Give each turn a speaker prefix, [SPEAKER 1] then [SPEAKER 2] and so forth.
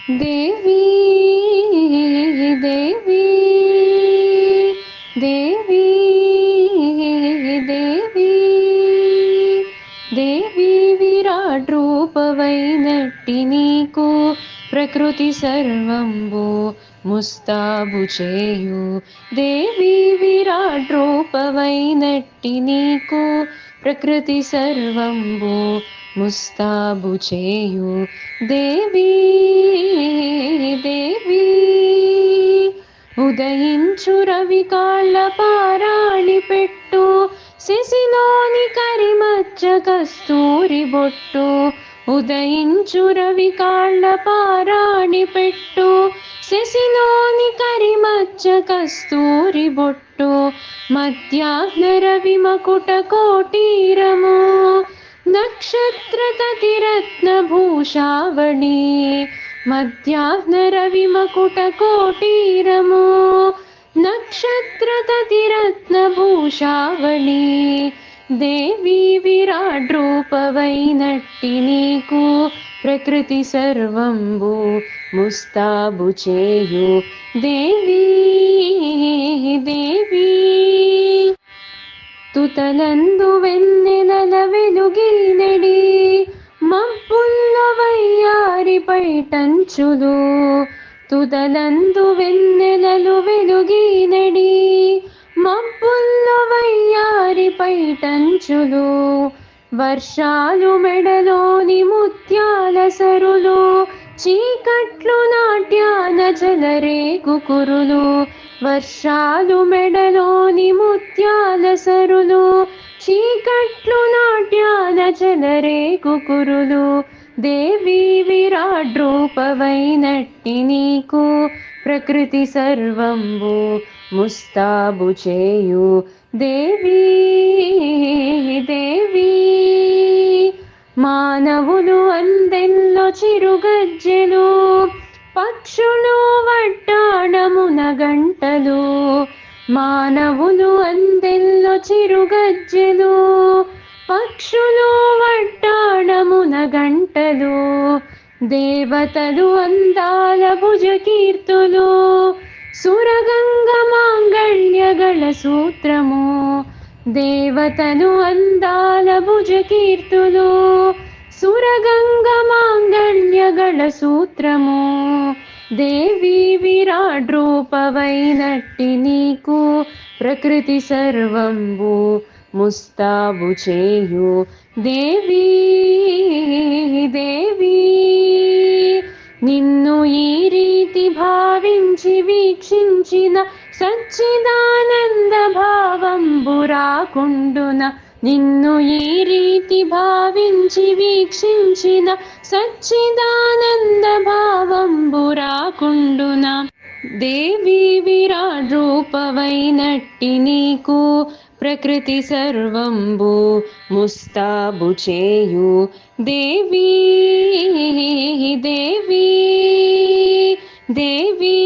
[SPEAKER 1] దేవి దేవి దేవి దేవి దేవి విరాట్ రూపవైనట్టి నీకు ప్రకృతి సర్వంబు ముస్తాబు చేయు. దేవి విరాట్ రూపవైనట్టి నీకు ప్రకృతి సర్వంబు ముస్తాబు చేయు. దేవి దేవి ఉదయించు రవి కాళ్ళ పారాణి పెట్టు, శశిలోని కరిమచ్చ కస్తూరి బొట్టు. ఉదయించు రవి కాళ్ళ పారాణి పెట్టు, శశిలోని కరిమచ్చ కస్తూరి బొట్టు. మధ్యాహ్న రవి మకుట కోటీరము, నక్షత్ర తతిరత్న భూషావళి. మధ్యాహ్న రవి మకుట కోటీరము, నక్షత్ర తతిరత్న భూషావళి. దేవి విరాట్ రూపవైనట్టి నీకు ప్రకృతి సర్వంబు ముస్తాబు చేయు. దేవి దేవి తుతలందు వెన్నెలల వెలుగినడి, మబ్బుల్లో వయ్యారి పైటంచులు. తుతలందు వెన్నెలలు వెలుగినడి, మబ్బుల్లో వయ్యారి పైటంచులు. వర్షాలు మెడలోని ముత్యాల సరులు, చీకట్లు నాట్యాన జలరేగు కురులు. వర్షాలు మెడలోని ముత్యాల సరులు, చీకట్లు నాట్యాన జలరేగు కురులు. దేవి విరాట్ రూపవైనట్టి నీకు ప్రకృతి సర్వంబు ముస్తాబు చేయు. దేవి దేవి మానవులు అందెల్లో చిరుగజ్జెలు, పక్షులు వడ్డాణమున గంటలు. మానవులు అందెల్లో చిరుగజ్జెలు, పక్షులు వడ్డాణమున గంటలు. దేవతలు అందాల భుజకీర్తులు, సురగంగ మాంగళ్యగళ సూత్రము. దేవతలు అందాల భుజకీర్తులు, సురగంగ మాంగళ్యగళ సూత్రము. దేవి విరాట్ రూపవైనట్టి నీకు ప్రకృతి సర్వంబు ముస్తాబు చేయు. దేవి దేవి నిన్ను ఈ రీతి భావించి వీక్షించిన సచ్చిదానంద భావంబు రాకుండున. నిన్ను ఈ రీతి భావించి వీక్షించిన సచ్చిదానంద భావంబు రాకుండున. దేవి విరాట్ రూపవైనట్టి నీకు ప్రకృతి సర్వంబు ముస్తాబు చేయు. దేవి దేవి దేవి